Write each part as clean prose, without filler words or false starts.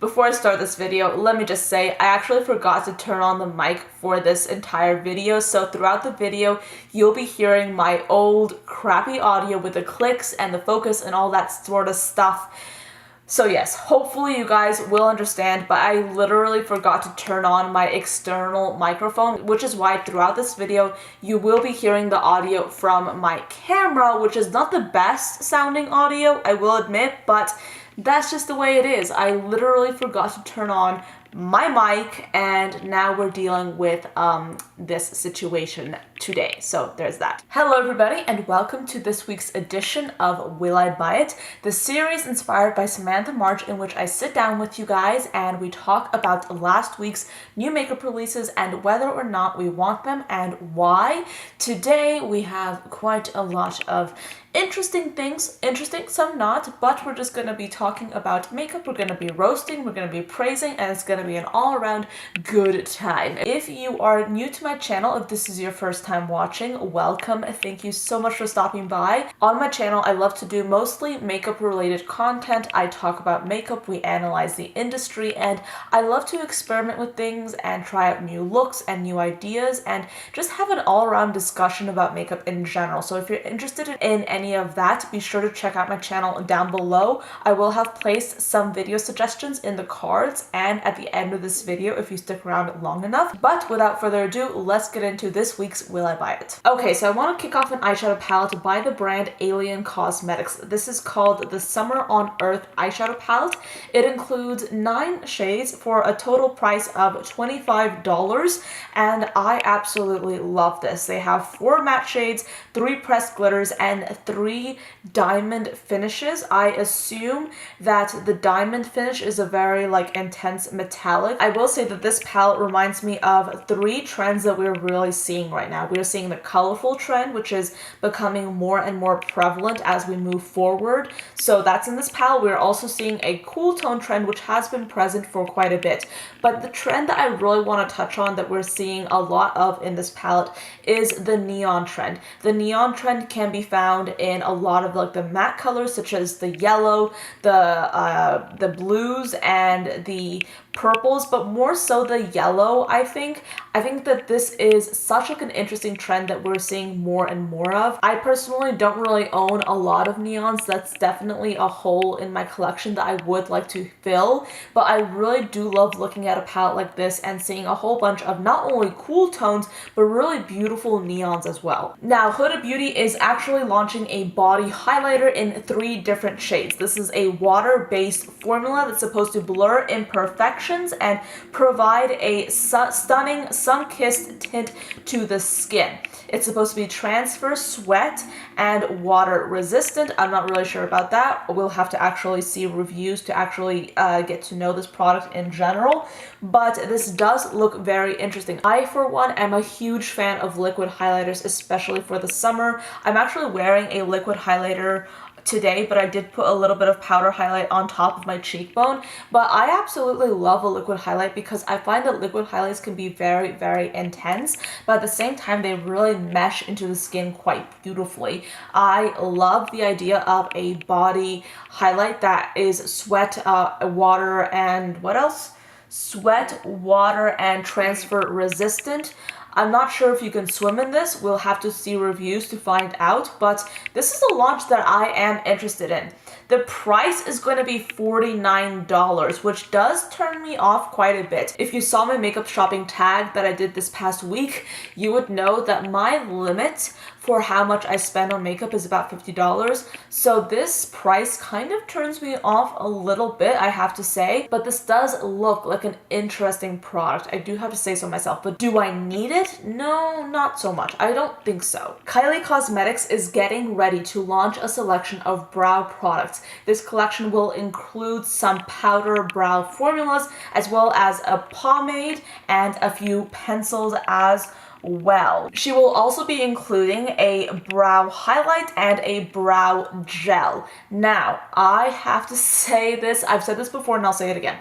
Before I start this video, let me just say I actually forgot to turn on the mic for this entire video, so throughout the video you'll be hearing my old crappy audio with the clicks and the focus and all that sort of stuff. So yes, hopefully you guys will understand, but I literally forgot to turn on my external microphone, which is why throughout this video you will be hearing the audio from my camera, which is not the best sounding audio, I will admit, but that's just the way it is. I literally forgot to turn on my mic, and now we're dealing with this situation today. So there's that. Hello everybody, and welcome to this week's edition of Will I Buy It, the series inspired by Samantha March, in which I sit down with you guys and we talk about last week's new makeup releases and whether or not we want them and why. Today we have quite a lot of interesting things, some not, but we're just going to be talking about makeup, we're going to be roasting, we're going to be praising, and it's going to be an all-around good time. If you are new to my channel, if this is your first time watching, welcome. Thank you so much for stopping by. On my channel, I love to do mostly makeup related content. I talk about makeup, we analyze the industry, and I love to experiment with things and try out new looks and new ideas and just have an all-around discussion about makeup in general. So if you're interested in any of that, be sure to check out my channel down below. I will have placed some video suggestions in the cards and at the end of this video if you stick around long enough. But without further ado, let's get into this week's Will I Buy It. Okay, so I want to kick off an eyeshadow palette by the brand Alien Cosmetics. This is called the Summer on Earth eyeshadow palette. It includes 9 shades for a total price of $25, and I absolutely love this. They have 4 matte shades, 3 pressed glitters, and 3 diamond finishes. I assume that the diamond finish is a very intense metallic. I will say that this palette reminds me of 3 trends that we're really seeing right now. We're seeing the colorful trend, which is becoming more and more prevalent as we move forward. So that's in this palette. We're also seeing a cool tone trend, which has been present for quite a bit. But the trend that I really want to touch on that we're seeing a lot of in this palette is the neon trend. The neon trend can be found in a lot of the matte colors, such as the yellow, the blues, and the purples, but more so the yellow. I think that this is such an interesting trend that we're seeing more and more of. I personally don't really own a lot of neons. That's definitely a hole in my collection that I would like to fill, but I really do love looking at a palette like this and seeing a whole bunch of not only cool tones, but really beautiful neons as well. Now, Huda Beauty is actually launching a body highlighter in 3 different shades. This is a water-based formula that's supposed to blur imperfections and provide a stunning sun-kissed tint to the skin. It's supposed to be transfer, sweat, and water resistant. I'm not really sure about that. We'll have to actually see reviews to actually get to know this product in general, but this does look very interesting. I, for one, am a huge fan of liquid highlighters, especially for the summer. I'm actually wearing a liquid highlighter today, but I did put a little bit of powder highlight on top of my cheekbone. But I absolutely love a liquid highlight because I find that liquid highlights can be very, very intense, but at the same time they really mesh into the skin quite beautifully. I love the idea of a body highlight that is sweat, water, and what else? Sweat, water, and transfer resistant. I'm not sure if you can swim in this. We'll have to see reviews to find out, but this is a launch that I am interested in. The price is going to be $49, which does turn me off quite a bit. If you saw my makeup shopping tag that I did this past week, you would know that my limit for how much I spend on makeup is about $50. So this price kind of turns me off a little bit, I have to say, but this does look like an interesting product. I do have to say so myself, but do I need it? No, not so much. I don't think so. Kylie Cosmetics is getting ready to launch a selection of brow products. This collection will include some powder brow formulas, as well as a pomade and a few pencils as well. She will also be including a brow highlight and a brow gel. Now, I have to say this, I've said this before and I'll say it again.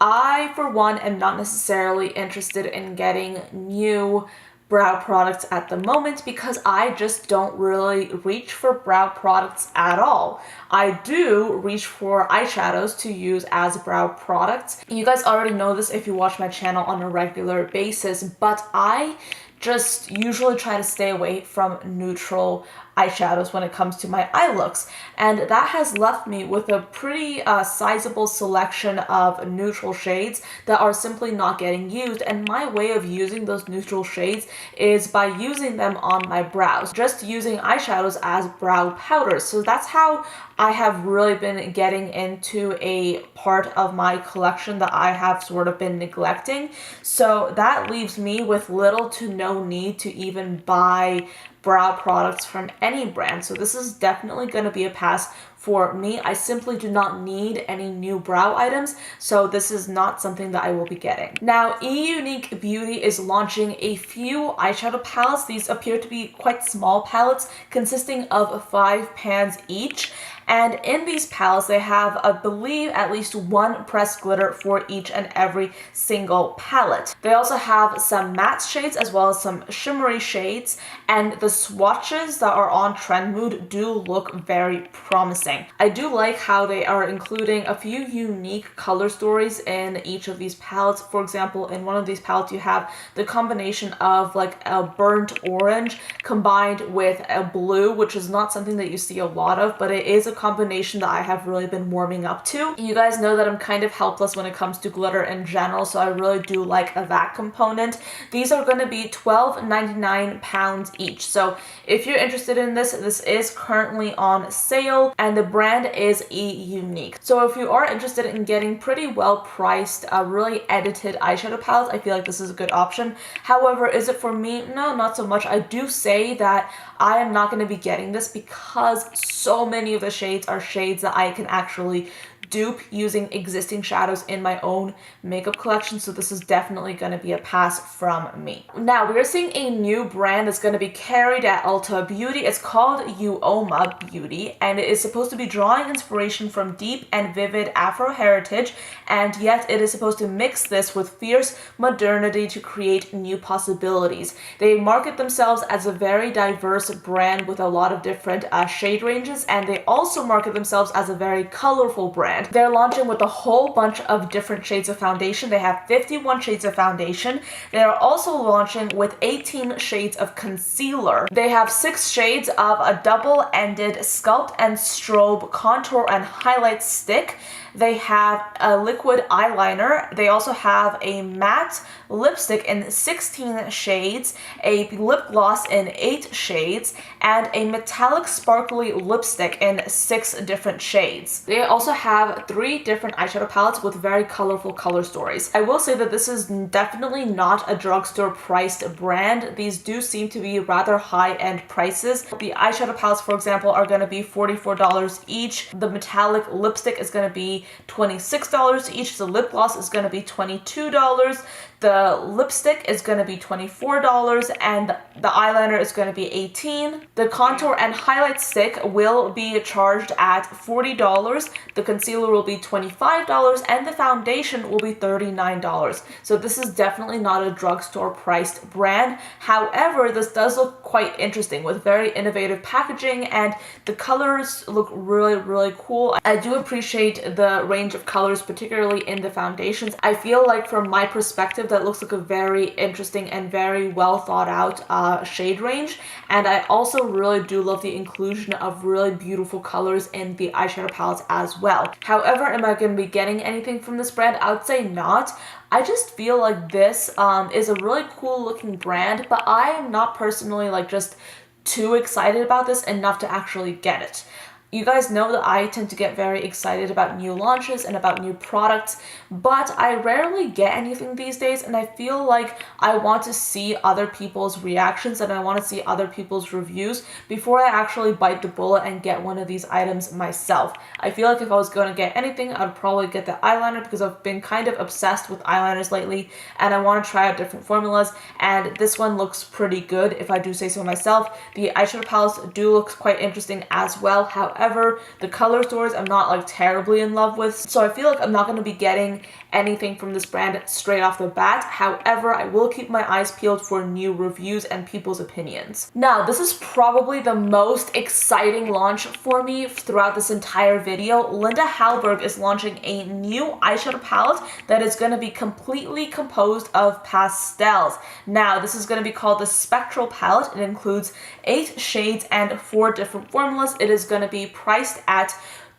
I, for one, am not necessarily interested in getting new brow products at the moment because I just don't really reach for brow products at all. I do reach for eyeshadows to use as brow products. You guys already know this if you watch my channel on a regular basis, but I just usually try to stay away from neutral eyeshadows when it comes to my eye looks, and that has left me with a pretty sizable selection of neutral shades that are simply not getting used. And my way of using those neutral shades is by using them on my brows, just using eyeshadows as brow powders. So that's how I have really been getting into a part of my collection that I have sort of been neglecting. So that leaves me with little to no need to even buy brow products from any brand. So this is definitely going to be a pass for me. I simply do not need any new brow items, so this is not something that I will be getting. Now, UOMA Beauty is launching a few eyeshadow palettes. These appear to be quite small palettes consisting of 5 pans each. And in these palettes, they have, I believe, at least one pressed glitter for each and every single palette. They also have some matte shades as well as some shimmery shades, and the swatches that are on Trend Mood do look very promising. I do like how they are including a few unique color stories in each of these palettes. For example, in one of these palettes, you have the combination of like a burnt orange combined with a blue, which is not something that you see a lot of, but it is a combination that I have really been warming up to. You guys know that I'm kind of helpless when it comes to glitter in general, so I really do like that component. These are going to be £12.99 each. So if you're interested in this, this is currently on sale, and the brand is UOMA. So if you are interested in getting pretty well priced, really edited eyeshadow palettes, I feel like this is a good option. However, is it for me? No, not so much. I do say that I am not going to be getting this because so many of the shades are shades that I can actually dupe using existing shadows in my own makeup collection, so this is definitely going to be a pass from me. Now, we're seeing a new brand that's going to be carried at Huda Beauty. It's called UOMA Beauty, and it is supposed to be drawing inspiration from deep and vivid Afro heritage, and yet it is supposed to mix this with fierce modernity to create new possibilities. They market themselves as a very diverse brand with a lot of different shade ranges, and they also market themselves as a very colorful brand. They're launching with a whole bunch of different shades of foundation. They have 51 shades of foundation. They are also launching with 18 shades of concealer. They have 6 shades of a double-ended sculpt and strobe contour and highlight stick. They have a liquid eyeliner. They also have a matte lipstick in 16 shades, a lip gloss in 8 shades, and a metallic sparkly lipstick in 6 different shades. They also have 3 different eyeshadow palettes with very colorful color stories. I will say that this is definitely not a drugstore priced brand. These do seem to be rather high-end prices. The eyeshadow palettes, for example, are going to be $44 each. The metallic lipstick is going to be $26 each. The lip gloss is going to be $22. The lipstick is going to be $24, and the eyeliner is going to be $18. The contour and highlight stick will be charged at $40. The concealer will be $25, and the foundation will be $39. So this is definitely not a drugstore priced brand. However, this does look quite interesting with very innovative packaging, and the colors look really, really cool. I do appreciate the range of colors, particularly in the foundations. I feel like from my perspective, that looks like a very interesting and very well thought out shade range. And I also really do love the inclusion of really beautiful colors in the eyeshadow palettes as well. However, am I going to be getting anything from this brand? I would say not. I just feel like this is a really cool looking brand, but I am not personally like just too excited about this enough to actually get it. You guys know that I tend to get very excited about new launches and about new products, but I rarely get anything these days, and I feel like I want to see other people's reactions and I want to see other people's reviews before I actually bite the bullet and get one of these items myself. I feel like if I was going to get anything, I'd probably get the eyeliner because I've been kind of obsessed with eyeliners lately and I want to try out different formulas, and this one looks pretty good if I do say so myself. The eyeshadow palettes do look quite interesting as well. However, However, the color stories I'm not like terribly in love with, so I feel like I'm not going to be getting anything from this brand straight off the bat. However, I will keep my eyes peeled for new reviews and people's opinions. Now, this is probably the most exciting launch for me throughout this entire video. Linda Hallberg is launching a new eyeshadow palette that is going to be completely composed of pastels. Now, this is going to be called the Spectral Palette. It includes 8 shades and 4 different formulas. It is going to be priced at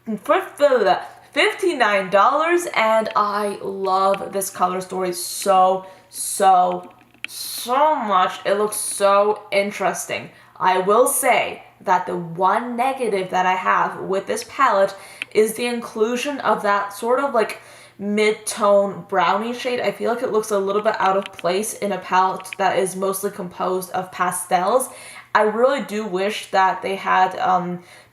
$59, and I love this color story so much. It looks so interesting. I will say that the one negative that I have with this palette is the inclusion of that sort of like mid-tone brownie shade. I feel like it looks a little bit out of place in a palette that is mostly composed of pastels. I really do wish that they had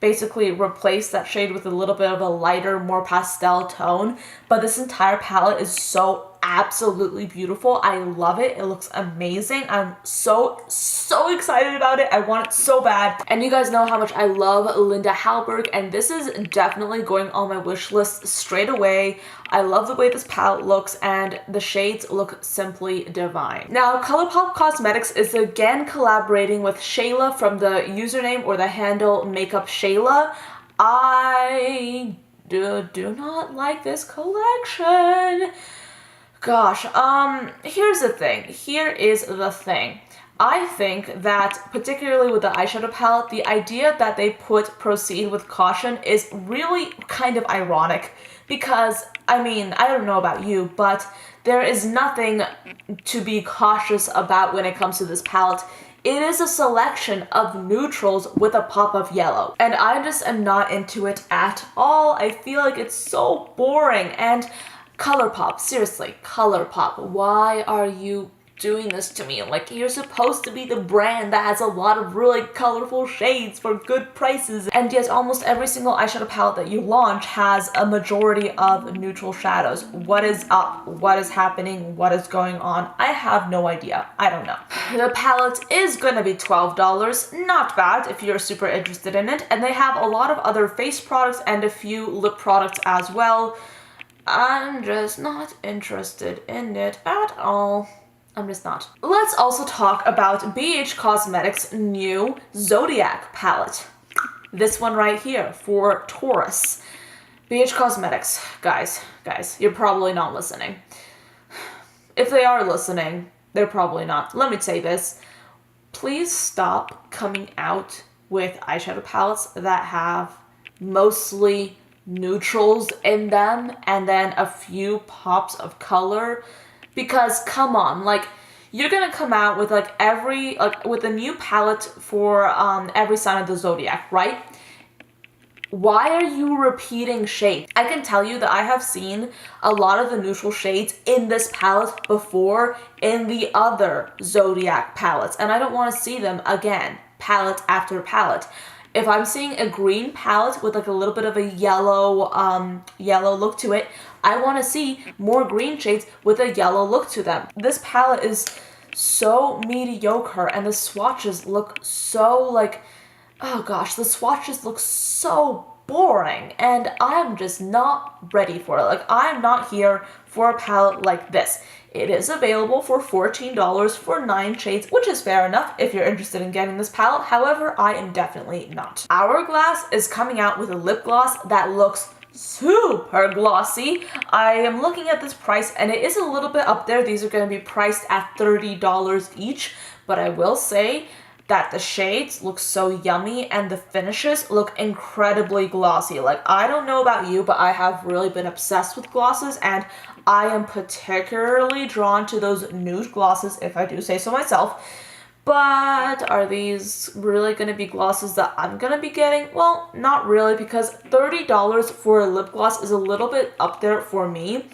basically replaced that shade with a little bit of a lighter, more pastel tone, but this entire palette is so absolutely beautiful. I love it. It looks amazing. I'm so excited about it. I want it so bad. And you guys know how much I love Linda Hallberg, and this is definitely going on my wish list straight away. I love the way this palette looks, and the shades look simply divine. Now, Colourpop Cosmetics is again collaborating with Shayla from the username or the handle Makeup Shayla. I do not like this collection. Gosh, here's the thing. Here is the thing. I think that, particularly with the eyeshadow palette, the idea that they put proceed with caution is really kind of ironic because, I mean, I don't know about you, but there is nothing to be cautious about when it comes to this palette. It is a selection of neutrals with a pop of yellow, and I just am not into it at all. I feel like it's so boring, and Colourpop, seriously, Colourpop, why are you doing this to me? Like, you're supposed to be the brand that has a lot of really colorful shades for good prices, and yet almost every single eyeshadow palette that you launch has a majority of neutral shadows. What is up? What is happening? What is going on? I have no idea. I don't know. The palette is gonna be $12. Not bad if you're super interested in it, and they have a lot of other face products and a few lip products as well. I'm just not interested in it at all. I'm just not. Let's also talk about BH Cosmetics' new Zodiac palette. This one right here for Taurus. BH Cosmetics, guys, you're probably not listening. If they are listening, they're probably not. Let me say this. Please stop coming out with eyeshadow palettes that have mostly neutrals in them and then a few pops of color, because come on, like, you're gonna come out with like with a new palette for every sign of the zodiac, right? Why are you repeating shades? I can tell you that I have seen a lot of the neutral shades in this palette before in the other zodiac palettes, and I don't want to see them again, palette after palette. If I'm seeing a green palette with like a little bit of a yellow look to it, I want to see more green shades with a yellow look to them. This palette is so mediocre, and the swatches look so like, oh gosh, the swatches look so boring, and I'm just not ready for it. Like, I'm not here for a palette like this. It is available for $14 for 9 shades, which is fair enough if you're interested in getting this palette. However, I am definitely not. Hourglass is coming out with a lip gloss that looks super glossy. I am looking at this price, and it is a little bit up there. These are going to be priced at $30 each, but I will say that the shades look so yummy and the finishes look incredibly glossy. Like, I don't know about you, but I have really been obsessed with glosses, and I am particularly drawn to those nude glosses, if I do say so myself. But are these really going to be glosses that I'm going to be getting? Well, not really, because $30 for a lip gloss is a little bit up there for me.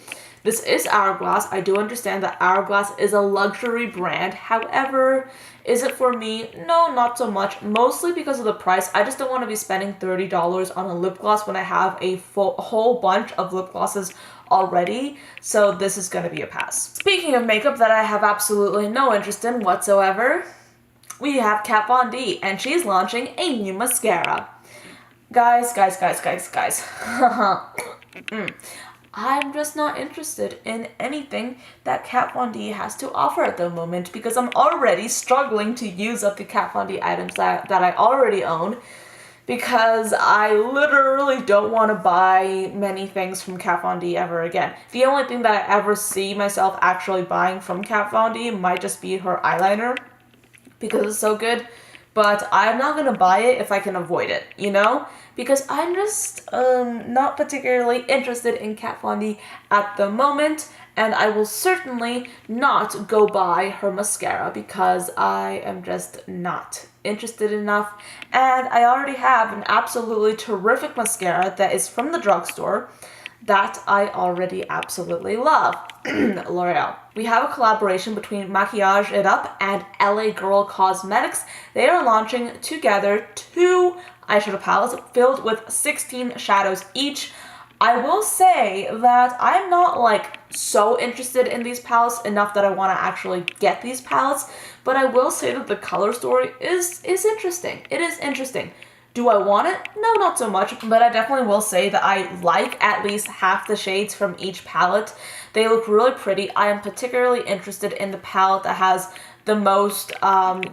This is Hourglass. I do understand that Hourglass is a luxury brand. However, is it for me? No, not so much. Mostly because of the price. I just don't want to be spending $30 on a lip gloss when I have a whole bunch of lip glosses already. So this is going to be a pass. Speaking of makeup that I have absolutely no interest in whatsoever, we have Kat Von D, and she's launching a new mascara. Guys. I'm just not interested in anything that Kat Von D has to offer at the moment because I'm already struggling to use up the Kat Von D items that I already own, because I literally don't want to buy many things from Kat Von D ever again. The only thing that I ever see myself actually buying from Kat Von D might just be her eyeliner, because it's so good, but I'm not gonna buy it if I can avoid it, you know? Because I'm just not particularly interested in Kat Von D at the moment, and I will certainly not go buy her mascara because I am just not interested enough. And I already have an absolutely terrific mascara that is from the drugstore that I already absolutely love. L'Oreal. We have a collaboration between Maquillage It Up and LA Girl Cosmetics. They are launching together 2 eyeshadow palettes filled with 16 shadows each. I will say that I'm not like so interested in these palettes enough that I want to actually get these palettes, but I will say that the color story is interesting. It is interesting. Do I want it? No, not so much, but I definitely will say that I like at least half the shades from each palette. They look really pretty. I am particularly interested in the palette that has the most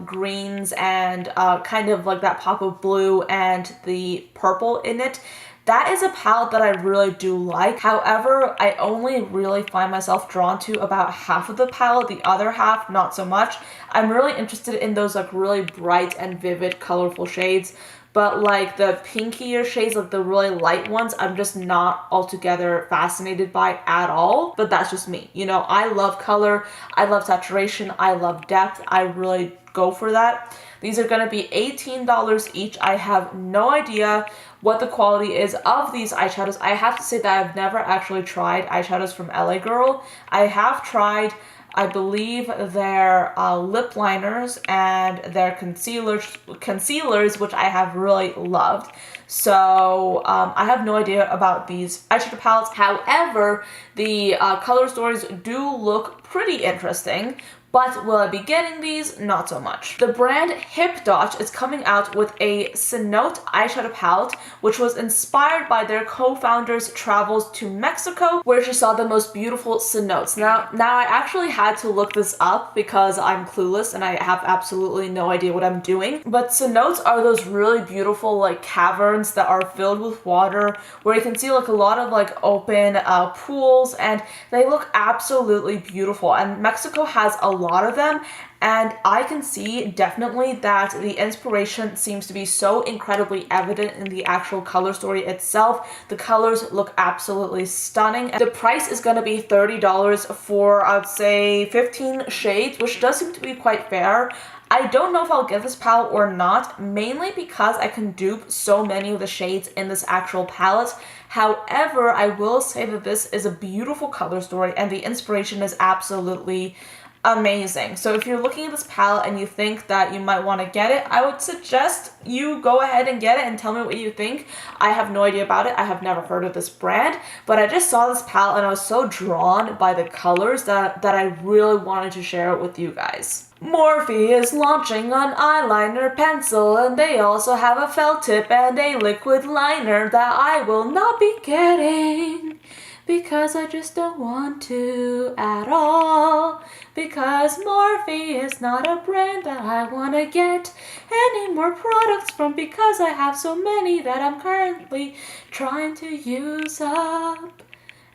greens and kind of like that pop of blue and the purple in it. That is a palette that I really do like. However, I only really find myself drawn to about half of the palette, the other half not so much. I'm really interested in those like really bright and vivid colorful shades. But like the pinkier shades, like the really light ones, I'm just not altogether fascinated by at all. But that's just me. You know, I love color, I love saturation, I love depth. I really go for that. These are gonna be $18 each. I have no idea what the quality is of these eyeshadows. I have to say that I've never actually tried eyeshadows from LA Girl. I have tried, I believe, their lip liners and their concealers, which I have really loved. So I have no idea about these eyeshadow palettes. However, the color stories do look pretty interesting. But will I be getting these? Not so much. The brand Hip Dot is coming out with a cenote eyeshadow palette, which was inspired by their co-founder's travels to Mexico, where she saw the most beautiful cenotes. Now I actually had to look this up because I'm clueless and I have absolutely no idea what I'm doing. But cenotes are those really beautiful like caverns that are filled with water, where you can see like a lot of like open pools, and they look absolutely beautiful. And Mexico has a lot of them, and I can see definitely that the inspiration seems to be so incredibly evident in the actual color story itself. The colors look absolutely stunning. The price is going to be $30 for, I'd say, 15 shades, which does seem to be quite fair. I don't know if I'll get this palette or not, mainly because I can dupe so many of the shades in this actual palette. However, I will say that this is a beautiful color story and the inspiration is absolutely amazing. So if you're looking at this palette and you think that you might want to get it, I would suggest you go ahead and get it and tell me what you think. I have no idea about it. I have never heard of this brand, but I just saw this palette and I was so drawn by the colors that I really wanted to share it with you guys. Morphe is launching an eyeliner pencil, and they also have a felt tip and a liquid liner that I will not be getting because I just don't want to at all, because Morphe is not a brand that I want to get any more products from, because I have so many that I'm currently trying to use up,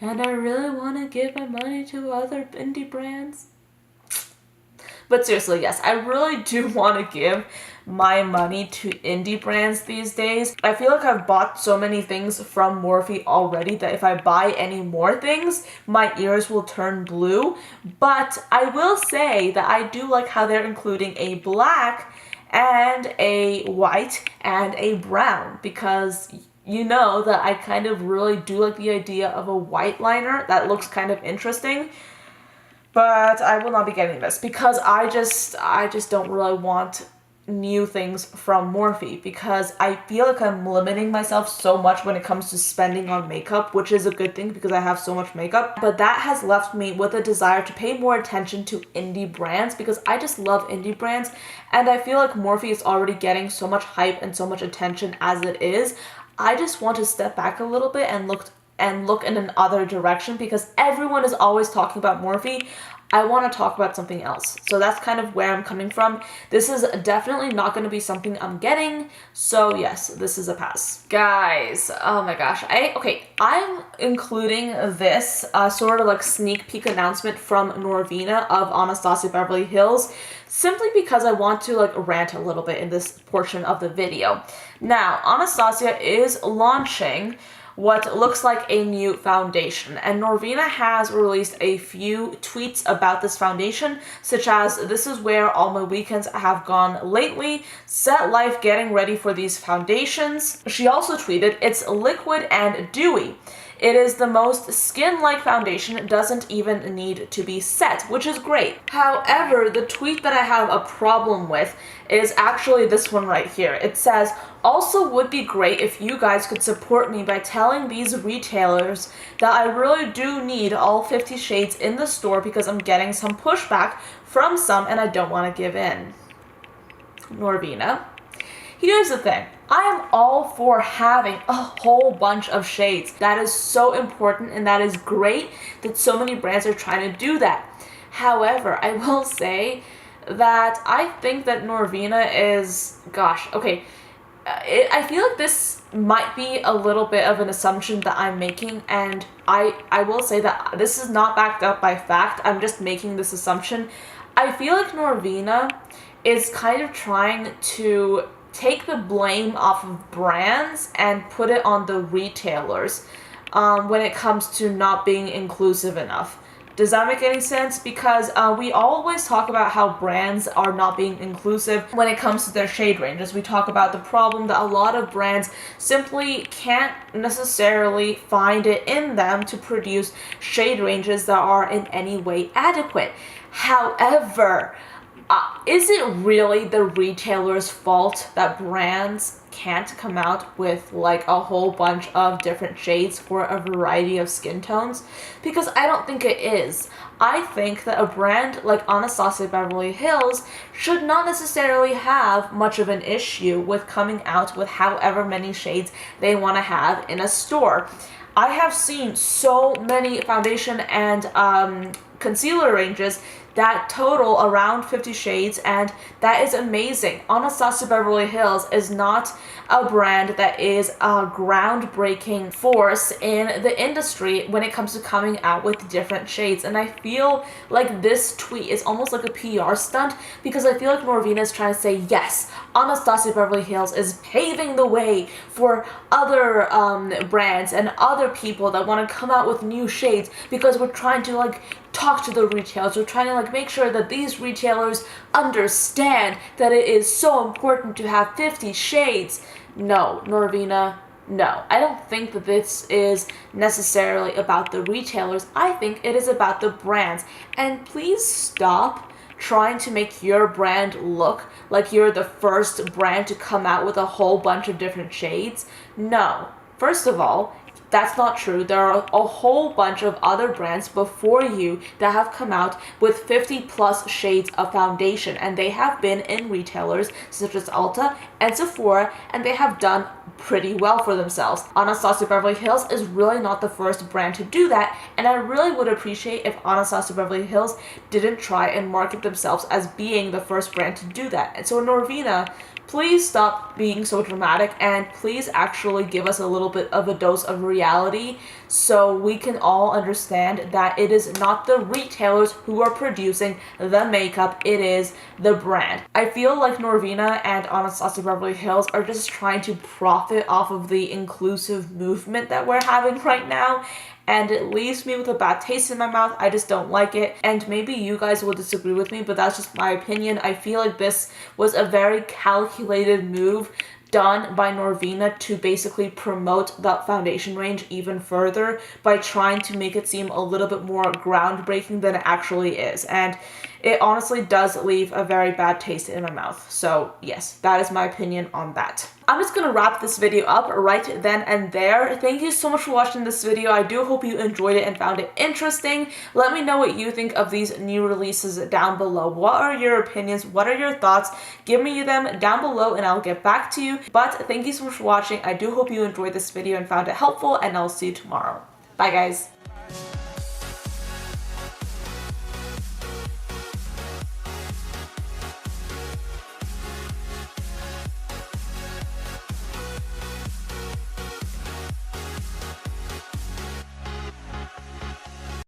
and I really want to give my money to other indie brands. But seriously, yes, I really do want to give my money to indie brands these days. I feel like I've bought so many things from Morphe already that if I buy any more things, my ears will turn blue. But I will say that I do like how they're including a black and a white and a brown, because you know that I kind of really do like the idea of a white liner. That looks kind of interesting. But I will not be getting this because I just don't really want new things from Morphe, because I feel like I'm limiting myself so much when it comes to spending on makeup, which is a good thing because I have so much makeup. But that has left me with a desire to pay more attention to indie brands, because I just love indie brands, and I feel like Morphe is already getting so much hype and so much attention as it is. I just want to step back a little bit and look in another direction, because everyone is always talking about Morphe. I want to talk about something else. So that's kind of where I'm coming from. This is definitely not going to be something I'm getting. So yes, this is a pass. Guys, oh my gosh. I'm including this sort of like sneak peek announcement from Norvina of Anastasia Beverly Hills, simply because I want to like rant a little bit in this portion of the video. Now, Anastasia is launching what looks like a new foundation, and Norvina has released a few tweets about this foundation, such as, "This is where all my weekends have gone lately, set life getting ready for these foundations." She also tweeted, "It's liquid and dewy. It is the most skin-like foundation. It doesn't even need to be set," which is great. However, the tweet that I have a problem with is actually this one right here. It says, "Also would be great if you guys could support me by telling these retailers that I really do need all 50 shades in the store because I'm getting some pushback from some and I don't want to give in." Norvina, here's the thing. I am all for having a whole bunch of shades. That is so important, and that is great that so many brands are trying to do that. However, I will say that I think that Norvina is, I feel like this might be a little bit of an assumption that I'm making, and I will say that this is not backed up by fact. I'm just making this assumption. I feel like Norvina is kind of trying to take the blame off of brands and put it on the retailers when it comes to not being inclusive enough. Does that make any sense? Because we always talk about how brands are not being inclusive when it comes to their shade ranges. We talk about the problem that a lot of brands simply can't necessarily find it in them to produce shade ranges that are in any way adequate. However, is it really the retailer's fault that brands can't come out with like a whole bunch of different shades for a variety of skin tones? Because I don't think it is. I think that a brand like Anastasia Beverly Hills should not necessarily have much of an issue with coming out with however many shades they want to have in a store. I have seen so many foundation and concealer ranges that total around 50 shades, and that is amazing. Anastasia Beverly Hills is not a brand that is a groundbreaking force in the industry when it comes to coming out with different shades, and I feel like this tweet is almost like a PR stunt, because I feel like Norvina is trying to say, yes, Anastasia Beverly Hills is paving the way for other brands and other people that want to come out with new shades, because we're trying to like talk to the retailers. We're trying to like make sure that these retailers understand that it is so important to have 50 shades. No, Norvina, no. I don't think that this is necessarily about the retailers. I think it is about the brands. And please stop trying to make your brand look like you're the first brand to come out with a whole bunch of different shades. No. First of all, that's not true. There are a whole bunch of other brands before you that have come out with 50 plus shades of foundation, and they have been in retailers such as Ulta and Sephora, and they have done pretty well for themselves. Anastasia Beverly Hills is really not the first brand to do that, and I really would appreciate if Anastasia Beverly Hills didn't try and market themselves as being the first brand to do that. And so Norvina, please stop being so dramatic, and please actually give us a little bit of a dose of reality so we can all understand that it is not the retailers who are producing the makeup, it is the brand. I feel like Norvina and Anastasia Beverly Hills are just trying to profit off of the inclusive movement that we're having right now, and it leaves me with a bad taste in my mouth. I just don't like it, and maybe you guys will disagree with me, but that's just my opinion. I feel like this was a very calculated move done by Norvina to basically promote the foundation range even further by trying to make it seem a little bit more groundbreaking than it actually is. And it honestly does leave a very bad taste in my mouth. So yes, that is my opinion on that. I'm just gonna wrap this video up right then and there. Thank you so much for watching this video. I do hope you enjoyed it and found it interesting. Let me know what you think of these new releases down below. What are your opinions? What are your thoughts? Give me them down below and I'll get back to you. But thank you so much for watching. I do hope you enjoyed this video and found it helpful, and I'll see you tomorrow. Bye guys.